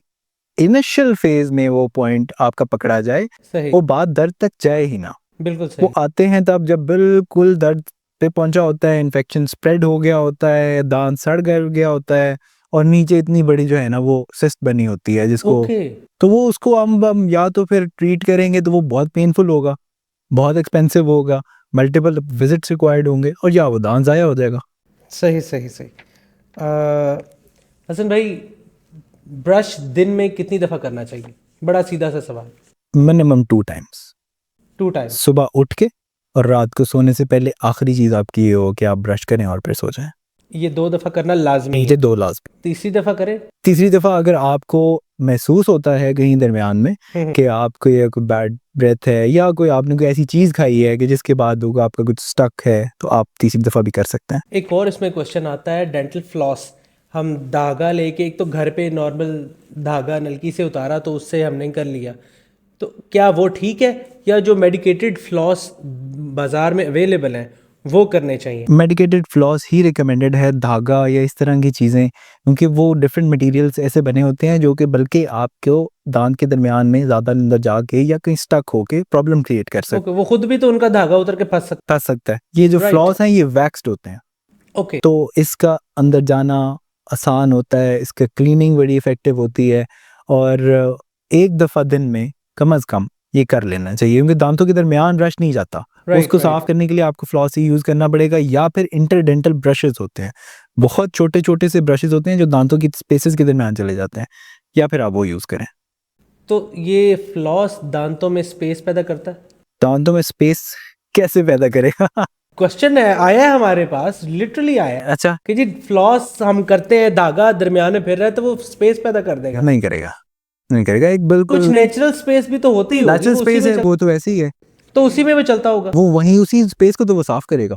इनिशियल फेज में वो पॉइंट आपका पकड़ा जाए, सही। वो बात दर्द तक जाए ही ना। बिल्कुल वो सही। आते हैं तब जब बिल्कुल दर्द पे पहुंचा होता है, इन्फेक्शन स्प्रेड हो गया होता है, दांत सड़ गया होता है, और नीचे इतनी बड़ी जो है ना वो सिस्ट बनी होती है जिसको, ओके। तो वो उसको हम या तो फिर ट्रीट करेंगे तो वो बहुत पेनफुल होगा, बहुत एक्सपेंसिव होगा, मल्टीपल विजिट्स रिक्वायर्ड होंगे, और या वो दांत ज़ाया हो जाएगा। सही सही सही। हसन भाई, ब्रश दिन में कितनी दफ़ा करना चाहिए? बड़ा सीधा सा सवाल। Minimum 2 times, 2 time. सुबह उठ के और रात को सोने से पहले। आखिरी चीज़ आपकी ये हो कि आप ब्रश करें और फिर सो जाएं। ये 2 दफ़ा करना लाजमी ये है। 2 लाजमी। तीसरी दफ़ा करें? तीसरी दफ़ा अगर आपको महसूस होता है कहीं दरमियान में कि आपको ये कोई बैड ब्रेथ है या कोई आपने कोई ऐसी चीज़ खाई है कि जिसके बाद होगा आपका कुछ स्टक है, तो आप तीसरी दफ़ा भी कर सकते हैं। एक और इसमें क्वेश्चन आता है डेंटल फ्लॉस। हम धागा लेके, एक तो घर पे नॉर्मल धागा नलकी से उतारा तो उससे हमने कर लिया, तो क्या वो ठीक है, या जो मेडिकेटेड फ्लॉस बाज़ार में अवेलेबल हैं वो करने चाहिए? मेडिकेटेड फ्लॉस ही रिकमेंडेड है, धागा या इस तरह की चीज़ें, क्योंकि वो डिफरेंट मटेरियल्स ऐसे बने होते हैं जो कि बल्कि आपको दांत के दरमियान में ज़्यादा अंदर जाके या कहीं स्टक होके प्रॉब्लम क्रिएट कर ओके, वो खुद भी तो उनका धागा उतर के फंस सकता है। ये जो Right. फ्लॉस हैं ये वैक्स्ड होते हैं, ओके। तो इसका अंदर जाना आसान होता है, इसका क्लीनिंग बड़ी इफ़ेक्टिव होती है और एक दफ़ा दिन में कम से कम ये कर लेना चाहिए, क्योंकि दांतों के दरमियान रश नहीं जाता। उसको साफ करने के लिए आपको फ्लॉस ही यूज़ करना पड़ेगा, या फिर इंटरडेंटल ब्रशेस होते हैं, बहुत छोटे-छोटे से ब्रशेस होते हैं जो दांतों की स्पेसेस के दरमियान चले जाते हैं, या फिर आप वो यूज़ करें। तो ये फ्लॉस दांतों में स्पेस पैदा करता है? दांतों में स्पेस कैसे पैदा करेगा? क्वेश्चन है, आया है हमारे पास, लिटरली आया है। अच्छा, कि जी फ्लॉस हम करते हैं, धागा दरमियान में फिर रहा है तो वो स्पेस पैदा कर देगा? नहीं करेगा, नहीं करेगा। एक बिल्कुल कुछ नेचुरल स्पेस भी तो होती होगी, नेचुरल वो उसी स्पेस में है, वो तो ऐसे ही है, तो उसी में वो चलता होगा। वो वहीं उसी स्पेस को तो वो साफ करेगा।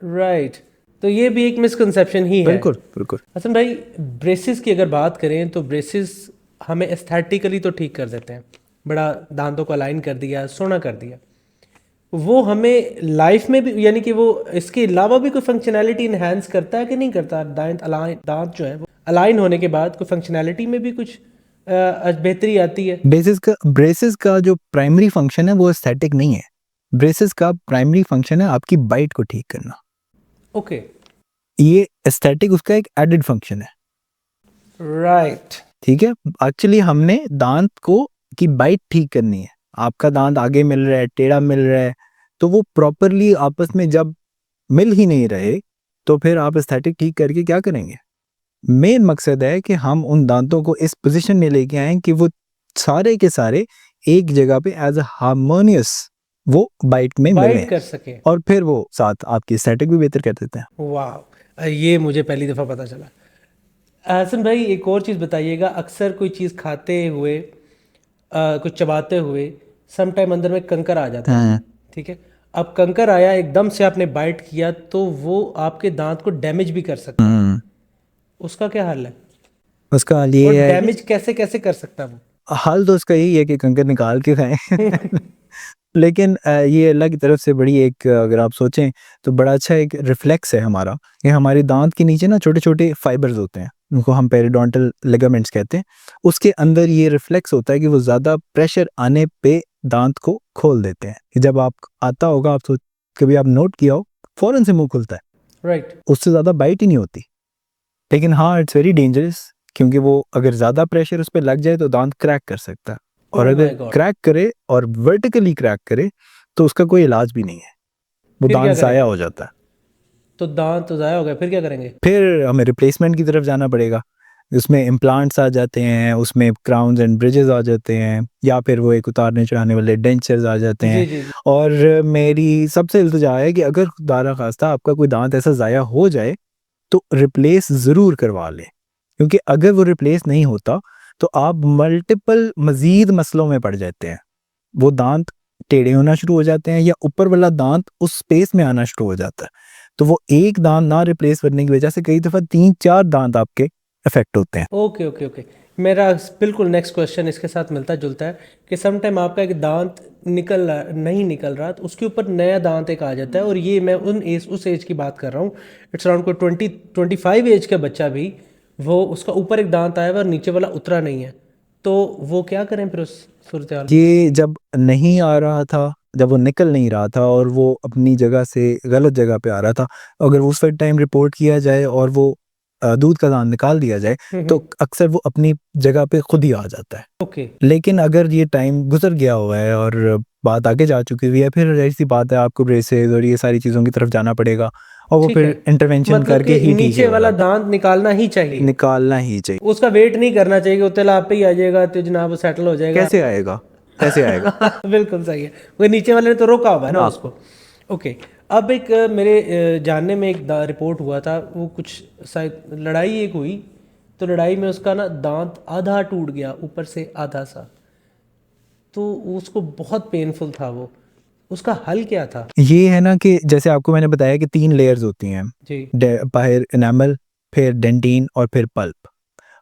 राइट, तो ये भी एक मिसकंसेप्शन ही है। बिल्कुल बिल्कुल। हसन भाई, ब्रेसेस की अगर बात करें तो ब्रेसेस हमें एस्थेटिकली तो ठीक कर देते हैं, बड़ा दांतों को अलाइन कर दिया, सोना कर दिया, वो हमें लाइफ में भी, यानी कि वो इसके अलावा भी कोई फंक्शनैलिटी इन्हांस करता है कि नहीं करता? दांत जो है वो अलाइन होने के बाद कोई फंक्शनैलिटी में भी कुछ बेहतरी आती है? ब्रेसेस का जो प्राइमरी फंक्शन है वो एस्थेटिक नहीं है। ब्रेसेस का प्राइमरी फंक्शन है आपकी बाइट को ठीक करना। ओके, ये एस्थेटिक उसका एक एडेड फंक्शन है। राइट। ठीक है, एक्चुअली हमने दांत को की बाइट ठीक करनी है। आपका दांत आगे मिल रहा है, टेढ़ा मिल रहा है, तो वो प्रॉपरली आपस में जब मिल ही नहीं रहे तो फिर आप एस्थेटिक ठीक करके क्या करेंगे? मेन मकसद है कि हम उन दांतों को इस पोजीशन में लेके आए कि वो सारे के सारे एक जगह पे एज अ हार्मोनियस वो बाइट में मिलें कर सके, और फिर वो साथ आपकी एस्थेटिक भी बेहतर कर देते हैं। वाह, ये मुझे पहली दफ़ा पता चला। हसन भाई, एक और चीज़ बताइएगा, अक्सर कोई चीज़ खाते हुए कुछ चबाते हुए सम टाइम अंदर में कंकर आ जाता है, ठीक है? अब कंकर आया, एकदम से आपने बाइट किया तो वो आपके दांत को डैमेज भी कर सकता है, उसका क्या हल है? उसका हाल ये है, डैमेज कैसे कैसे कर सकता है वो? हाल तो उसका यही है कि कंकर निकाल के खाएं लेकिन ये अल्लाह की तरफ से बड़ी एक, अगर आप सोचें तो बड़ा अच्छा एक रिफ्लेक्स है हमारा, कि हमारे दांत के नीचे ना छोटे छोटे फाइबर्स होते हैं, उनको हम पेरिडोंटल लिगामेंट्स कहते हैं। उसके अंदर ये रिफ्लेक्स होता है कि वो ज़्यादा प्रेशर आने पे दांत को खोल देते हैं, कि जब आप आता होगा, आप कभी आप नोट किया हो, फ़ौरन से मुंह खुलता है, राइट। उससे ज़्यादा बाइट ही नहीं होती। लेकिन हाँ, इट्स वेरी डेंजरस, क्योंकि वो अगर ज़्यादा प्रेशर उस पर लग जाए तो दांत क्रैक कर सकता है, और अगर क्रैक करे और वर्टिकली क्रैक करे तो उसका कोई इलाज भी नहीं है, वो दांत ज़ाया हो जाता है। तो दांत तो ज़ाया हो गया, फिर क्या करेंगे? फिर हमें रिप्लेसमेंट की तरफ जाना पड़ेगा। उसमें इम्प्लांट्स आ जाते हैं, उसमें क्राउन्स एंड ब्रिजेस आ जाते हैं, या फिर वो एक उतारने चढ़ाने वाले डेंचर्स आ जाते हैं। जी, जी। और मेरी सबसे इल्तिजा है कि अगर खुदा खास्ता आपका कोई दांत ऐसा ज़ाया हो जाए तो रिप्लेस ज़रूर करवा लें, क्योंकि अगर वो रिप्लेस नहीं होता तो आप मल्टीपल मज़ीद मसलों में पड़ जाते हैं। वो दांत टेढ़े होना शुरू हो जाते हैं, या ऊपर वाला दांत उस स्पेस में आना शुरू हो जाता है। तो वो एक दांत ना रिप्लेस करने की वजह से कई दफ़ा 3-4 दांत आपके इफेक्ट होते हैं। ओके ओके ओके, मेरा बिल्कुल नेक्स्ट क्वेश्चन इसके साथ मिलता जुलता है कि सम टाइम आपका एक दांत नहीं निकल रहा, तो उसके ऊपर नया दांत एक आ जाता है, और ये मैं उस एज की बात कर रहा हूँ, इट्स अराउंड कोई 20-25 एज का बच्चा भी, वो उसका ऊपर एक दांत आया हुआ और नीचे वाला उतरा नहीं है, तो वो क्या करें फिर उस सूरत हाल? ये जब नहीं आ रहा था, जब वो निकल नहीं रहा था और वो अपनी जगह से गलत जगह पे आ रहा था, अगर उस वक्त टाइम रिपोर्ट किया जाए और वो दूध का दांत निकाल दिया जाए तो अक्सर वो अपनी जगह पे खुद ही आ जाता है। ओके। लेकिन अगर ये टाइम गुजर गया हुआ है और बात आगे जा चुकी हुई है, फिर ऐसी बात है, आपको ब्रेसेस और ये सारी चीज़ों की तरफ जाना पड़ेगा, और वो फिर इंटरवेंशन मतलब करके ही नीचे वाला दांत निकालना ही चाहिए, उसका वेट नहीं करना चाहिए कि उतला आप पे ही आ जाएगा तो जनाब वो सेटल हो जाएगा। कैसे आएगा? बिल्कुल सही है, वो नीचे वाले ने तो रोका हुआ है ना उसको। ओके, अब एक मेरे जानने में एक रिपोर्ट हुआ था, वो कुछ शायद लड़ाई एक हुई, तो लड़ाई में उसका ना दांत आधा टूट गया, ऊपर से आधा सा, तो उसको बहुत पेनफुल था वो। उसका हल क्या था? ये है ना कि जैसे आपको मैंने बताया कि 3 लेयर्स होती हैं जी। बाहर एनामल, फिर डेंटिन और फिर पल्प।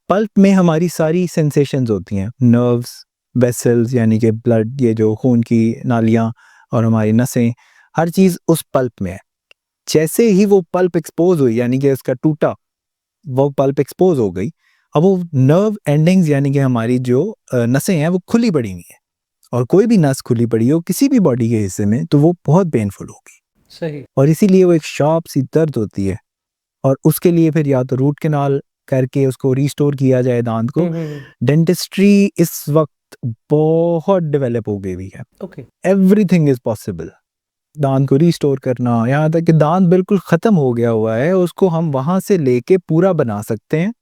पल्प में हमारी सारी सेंसेशंस होती हैं, नर्व्स, वेसल्स यानी कि ब्लड, ये जो खून की नालियाँ और हमारी नसें, हर चीज़ उस पल्प में है। जैसे ही वो पल्प एक्सपोज हुई यानी कि उसका टूटा, वो पल्प एक्सपोज हो गई, अब वो नर्व एंडिंग्स यानी कि हमारी जो नसें हैं वो खुली पड़ी हुई हैं, और कोई भी नस खुली पड़ी हो किसी भी बॉडी के हिस्से में तो वो बहुत पेनफुल होगी, सही। और इसीलिए वो एक शार्प सी दर्द होती है। और उसके लिए फिर या तो रूट कैनाल करके उसको रिस्टोर किया जाए दांत को। डेंटिस्ट्री इस वक्त बहुत डेवलप हो गई हुई है, ओके। Everything is possible. दांत को रिस्टोर करना, यहाँ तक कि दांत बिल्कुल खत्म हो गया हुआ है उसको हम वहां से लेके पूरा बना सकते हैं।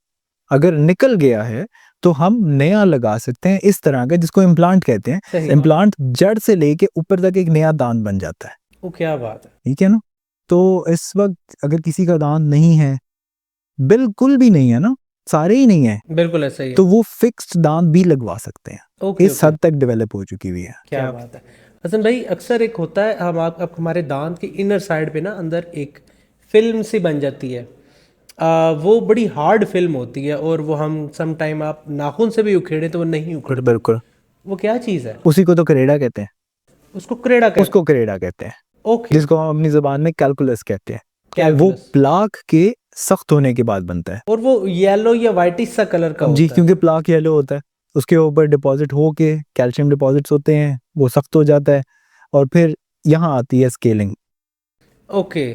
अगर निकल गया है तो हम नया लगा सकते हैं, इस तरह का, जिसको इम्प्लांट कहते हैं। सही। इम्प्लांट जड़ से लेके ऊपर तक एक नया दांत बन जाता है। वो क्या बात है। ठीक है ना? तो इस वक्त अगर किसी का दांत नहीं है, बिल्कुल भी नहीं है ना, सारे ही नहीं है, बिल्कुल ऐसा ही है। तो वो फिक्स्ड दांत भी लगवा सकते हैं। ओके इस ओके। हद तक डेवलप हो चुकी हुई है। क्या बात है। हसन भाई, अक्सर एक होता है, हम आप हमारे दांत के इनर साइड पे ना अंदर एक फिल्म सी बन जाती है, वो बड़ी हार्ड फिल्म होती है, और वो हम सम टाइम आप नाखून से भी उखेड़े तो वो नहीं उखड़ती। बिल्कुल, वो क्या चीज़ है? उसी को तो करेड़ा कहते हैं। उसको क्रेडा कहते उसको करेड़ा कहते हैं, हैं। ओके। जिसको हम अपनी जुबान में कैलकुलस कहते हैं। वो कैलकुलस। प्लाक के सख्त होने के बाद बनता है। और वो येलो या वाइटिश सा कलर का जी, होता है। क्योंकि प्लाक येलो होता है, उसके ऊपर डिपॉजिट होके कैल्शियम डिपॉजिट्स होते हैं, वो सख्त हो जाता है, और फिर यहाँ आती है स्केलिंग। ओके।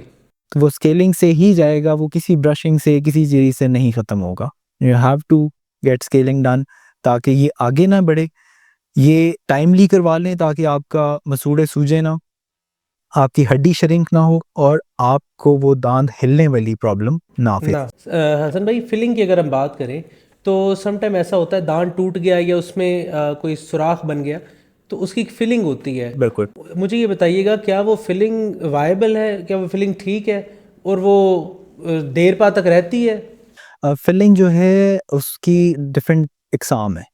तो वो स्केलिंग से ही जाएगा, वो किसी ब्रशिंग से, किसी चीज़ से नहीं ख़त्म होगा। You have to get scaling done ताकि ये आगे ना बढ़े। ये टाइमली करवा लें ताकि आपका मसूड़े सूजे ना, आपकी हड्डी श्रिंक ना हो, और आपको वो दांत हिलने वाली प्रॉब्लम ना ना फेस। हसन भाई, फिलिंग की अगर हम बात करें तो सम टाइम ऐसा होता है दांत टूट गया या उसमें कोई सुराख बन गया, तो उसकी एक फिलिंग होती है। बिल्कुल। मुझे ये बताइएगा, क्या वो फिलिंग वायबल है, क्या वो फिलिंग ठीक है, और वो देर पा तक रहती है? फिलिंग जो है उसकी डिफरेंट इकसाम है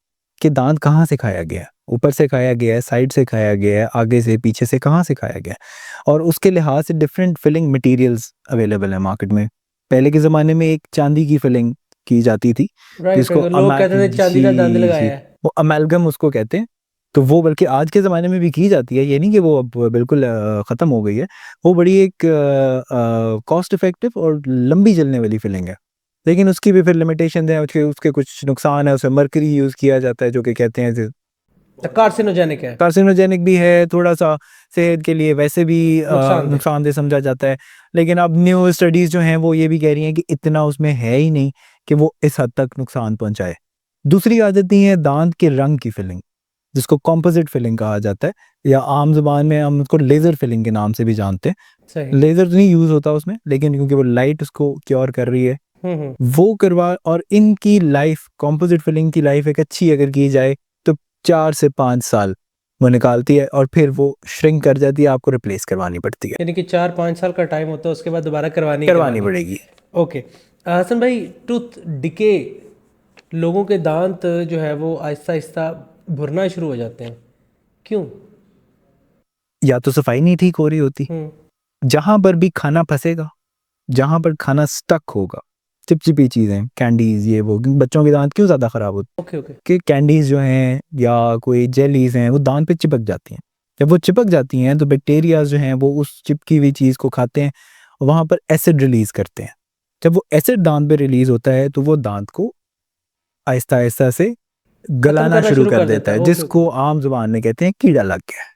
कि दांत कहाँ से खाया गया है, ऊपर से खाया गया है, साइड से खाया गया है, आगे से, पीछे से, कहाँ से खाया गया है, और उसके लिहाज से डिफरेंट फिलिंग मटेरियल्स अवेलेबल है मार्केट में। पहले के ज़माने में एक चांदी की फिलिंग की जाती थी, राइट, जिसको लोग कहते थे चांदी का दांत जी, लगाया है। वो अमेलगम उसको कहते हैं। तो वो बल्कि आज के ज़माने में भी की जाती है, ये नहीं कि वो अब बिल्कुल ख़त्म हो गई है। वो बड़ी एक कॉस्ट इफ़ेक्टिव और लंबी चलने वाली फिलिंग है, लेकिन उसकी भी फिर लिमिटेशन है, उसके उसके कुछ नुकसान है। उसमें मरकरी यूज़ किया जाता है जो कि कहते हैं कार्सिनोजेनिक है। कार्सिनोजेनिक भी है, थोड़ा सा सेहत के लिए वैसे भी नुकसानदेह। नुकसानदेह समझा जाता है। लेकिन अब न्यू स्टडीज़ जो हैं वो ये भी कह रही हैं कि इतना उसमें है ही नहीं कि वो इस हद तक नुकसान पहुंचाए। दूसरी आ जाती है दांत के रंग की फिलिंग, जिसको कॉम्पोजिट फिलिंग कहा जाता है, या आम जुबान में हम उसको लेज़र फिलिंग के नाम से भी जानते हैं। सही। लेज़र तो नहीं यूज़ होता उसमें, लेकिन क्योंकि वो लाइट उसको क्योर कर रही है, वो करवा। और इनकी लाइफ, कॉम्पोजिट फिलिंग की लाइफ एक अच्छी अगर की जाए तो 4 से 5 साल वो निकालती है, और फिर वो श्रिंक कर जाती है, आपको रिप्लेस करवानी पड़ती है, यानी कि 4-5 साल का टाइम होता है, उसके बाद दोबारा करवानी करवानी पड़ेगी। ओके। हसन भाई, टूथ डिके, लोगों के दांत जो है वो आहिस्ता आहिस्ता भुरना शुरू हो जाते हैं, क्यों? या तो सफाई नहीं ठीक हो रही होती, जहां पर भी खाना फंसेगा, जहां पर खाना स्टक होगा, चिपचिपी चीजें, कैंडीज, ये वो, बच्चों के दांत क्यों ज्यादा खराब होते ओके ओके। हैं कि कैंडीज जो हैं या कोई जेलीज हैं वो दांत पे चिपक जाती हैं। जब वो चिपक जाती हैं तो बैक्टीरिया जो हैं वो उस चिपकी हुई चीज को खाते हैं, वहां पर एसिड रिलीज करते हैं। जब वो एसिड दांत पे रिलीज होता है तो वो दांत को आहिस्ता आहिस्ता से खत्म गलाना करना शुरू शुरू कर कर देता देता है, है। ओके जिसको ओके। आम जुबान में कहते हैं कीड़ा लग गया है।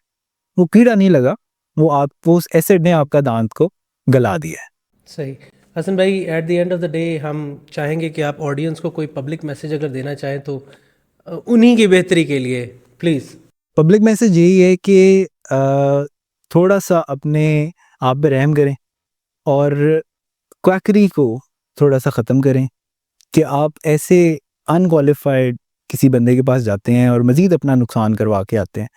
वो कीड़ा नहीं लगा, वो आपको उस एसिड ने आपका दांत को गला दिया है। सही। हसन भाई, at the end of the day हम चाहेंगे कि आप ऑडियंस को कोई पब्लिक मैसेज अगर देना चाहें तो उन्हीं की बेहतरी के लिए प्लीज़। पब्लिक मैसेज यही है कि थोड़ा सा अपने आप पे रहम करें, और क्वैकरी को थोड़ा सा ख़त्म करें कि आप ऐसे अनक्वालिफाइड किसी बंदे के पास जाते हैं और मज़ीद अपना नुकसान करवा के आते हैं।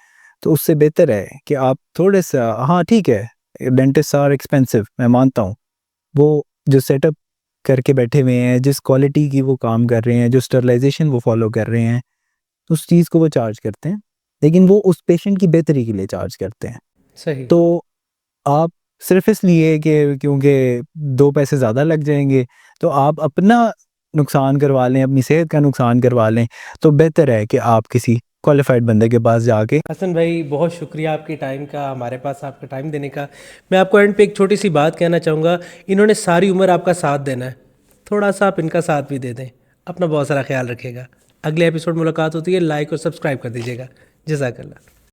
तो उससे बेहतर है कि आप थोड़े सा, हाँ ठीक है, डेंटिस्ट आर एक्सपेंसिव, मैं मानता हूँ। वो जो सेटअप करके बैठे हुए हैं, जिस क्वालिटी की वो काम कर रहे हैं, जो स्टरलाइजेशन वो फॉलो कर रहे हैं, उस चीज़ को वो चार्ज करते हैं, लेकिन वो उस पेशेंट की बेहतरी के लिए चार्ज करते हैं। सही। तो आप सिर्फ इसलिए कि क्योंकि 2 पैसे ज़्यादा लग जाएंगे तो आप अपना नुकसान करवा लें, अपनी सेहत का नुकसान करवा लें, तो बेहतर है कि आप किसी क्वालिफाइड बंदे के पास जाके। हसन भाई बहुत शुक्रिया आपके टाइम का, हमारे पास आपका टाइम देने का। मैं आपको एंड पे एक छोटी सी बात कहना चाहूँगा, इन्होंने सारी उम्र आपका साथ देना है, थोड़ा सा आप इनका साथ भी दे दें। अपना बहुत सारा ख्याल रखिएगा। अगले एपिसोड मुलाकात होती है, लाइक और सब्सक्राइब कर दीजिएगा। जज़ाकल्लाह।